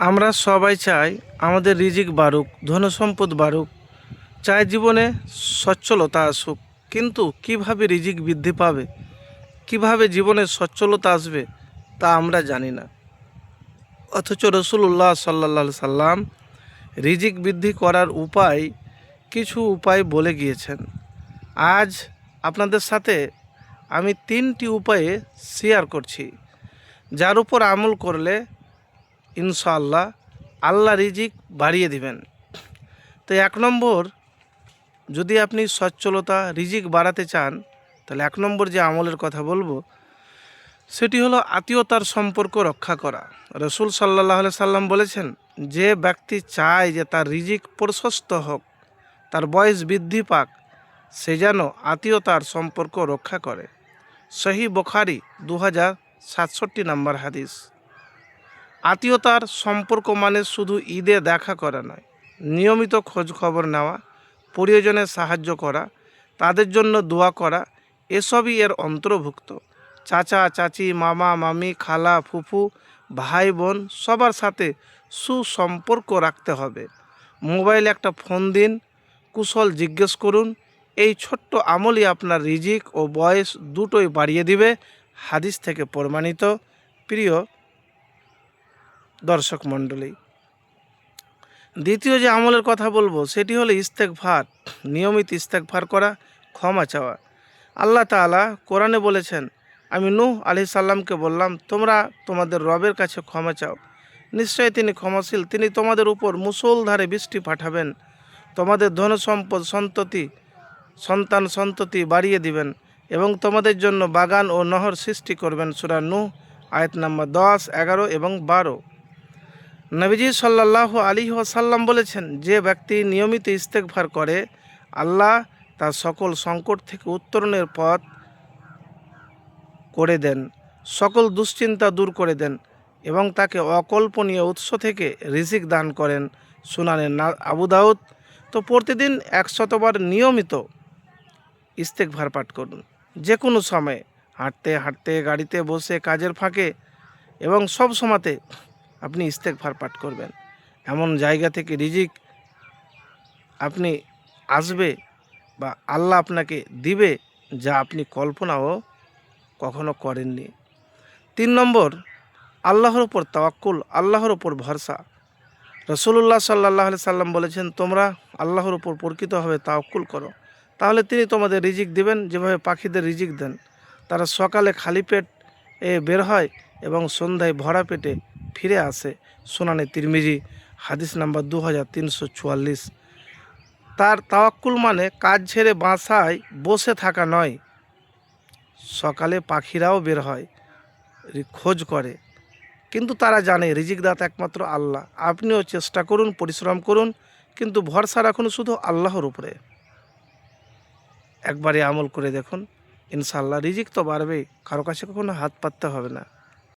আমরা সবাই চাই আমাদের রিজিক বাড়ুক, ধনসম্পদ বাড়ুক, চাই জীবনে সচ্ছলতা আসুক। কিন্তু কিভাবে রিজিক বৃদ্ধি পাবে, কিভাবে জীবনে সচ্ছলতা আসবে তা আমরা জানি না। অথচ রসুল্লাহ সাল্লাহ সাল্লাম রিজিক বৃদ্ধি করার কিছু উপায় বলে গিয়েছেন। আজ আপনাদের সাথে আমি 3টি উপায়ে শেয়ার করছি, যার উপর আমল করলে ইনশাআল্লাহ আল্লাহ রিজিক বাড়িয়ে দিবেন। তো 1 নম্বর, যদি আপনি সচ্ছলতা রিজিক বাড়াতে চান, তাহলে 1 নম্বর যে আমলের কথা বলবো সেটি হলো আত্মীয়তার সম্পর্ক রক্ষা করা। রসুল সাল্লাহ সাল্লাম বলেছেন, যে ব্যক্তি চায় যে তার রিজিক প্রশস্ত হোক, তার বয়স বৃদ্ধি পাক, সে যেন আত্মীয়তার সম্পর্ক রক্ষা করে। সহি বুখারী 2067 নম্বর হাদিস। আত্মীয়তার সম্পর্ক মানে শুধু ঈদে দেখা করা নয়, নিয়মিত খোঁজ খবর নেওয়া, প্রয়োজনে সাহায্য করা, তাদের জন্য দোয়া করা, এসবই এর অন্তর্ভুক্ত। চাচা চাচি, মামা মামি, খালা ফুফু, ভাই বোন সবার সাথে সুসম্পর্ক রাখতে হবে। মোবাইলে একটা ফোন দিন, কুশল জিজ্ঞেস করুন। এই ছোট্ট আমলই আপনার রিজিক ও বয়স দুটোই বাড়িয়ে দিবে, হাদিস থেকে প্রমাণিত। প্রিয় দর্শক মণ্ডলী, দ্বিতীয় যে আমলের কথা বলবো সেটি হলো ইস্তেগফার। নিয়মিত ইস্তেগফার করা, ক্ষমা চাওয়া। আল্লাহ তাআলা কোরআনে বলেছেন, আমি নূহ আলাইহিস সালামকে বললাম, তোমরা তোমাদের রবের কাছে ক্ষমা চাও, নিশ্চয়ই তিনি ক্ষমাশীল। তিনি তোমাদের উপর মুষলধারে বৃষ্টি পাঠাবেন, তোমাদের ধন সম্পদ সন্তান সন্ততি বাড়িয়ে দিবেন এবং তোমাদের জন্য বাগান ও নহর সৃষ্টি করবেন। সূরা নূহ আয়াত নম্বর 10, 11 এবং 12। নবীজি সাল্লাল্লাহু আলাইহি ওয়াসাল্লাম বলেছেন, যে ব্যক্তি নিয়মিত ইস্তেগফার করে, আল্লাহ তার সকল সংকট থেকে উত্তরণের পথ করে দেন, সকল দুশ্চিন্তা দূর করে দেন এবং তাকে অকল্পনীয় উৎস থেকে রিজিক দান করেন। সুনানে আবু দাউদ। তো প্রতিদিন 100 বার নিয়মিত ইস্তেগফার পাঠ করুন, যে কোনো সময়ে, হাঁটতে হাঁটতে, গাড়িতে বসে, কাজের ফাঁকে এবং সব সময়তে আপনি ইস্তেগফার পাঠ করবেন। এমন জায়গা থেকে রিজিক আপনি আসবে বা আল্লাহ আপনাকে দিবে যা আপনি কল্পনাও কখনো করেননি। 3 নম্বর, আল্লাহর ওপর তাওয়াক্কুল, আল্লাহর ওপর ভরসা। রসুল্লাহ সাল্লাহ সাল্লাম বলেছেন, তোমরা আল্লাহর ওপর প্রকৃতভাবে তাওয়াক্কুল করো, তাহলে তিনি তোমাদের রিজিক দিবেন, যেভাবে পাখিদের রিজিক দেন। তারা সকালে খালি পেট বের হয় এবং সন্ধ্যায় ভরা পেটে ফিরে আসে। সুনানে তিরমিজি হাদিস নাম্বার 2344। তার তাওয়াক্কুল মানে কাজ ছেড়ে বাসায় বসে থাকা নয়। সকালে পাখিরাও বের হয়, খোঁজ করে, কিন্তু তারা জানে রিজিক দাতা একমাত্র আল্লাহ। আপনিও চেষ্টা করুন, পরিশ্রম করুন, কিন্তু ভরসা রাখুন শুধু আল্লাহর উপরে। একবারে আমল করে দেখুন, ইনশাআল্লাহ রিজিক তো বাড়বেই, কারো কাছে কখনো হাত পাততে হবে না।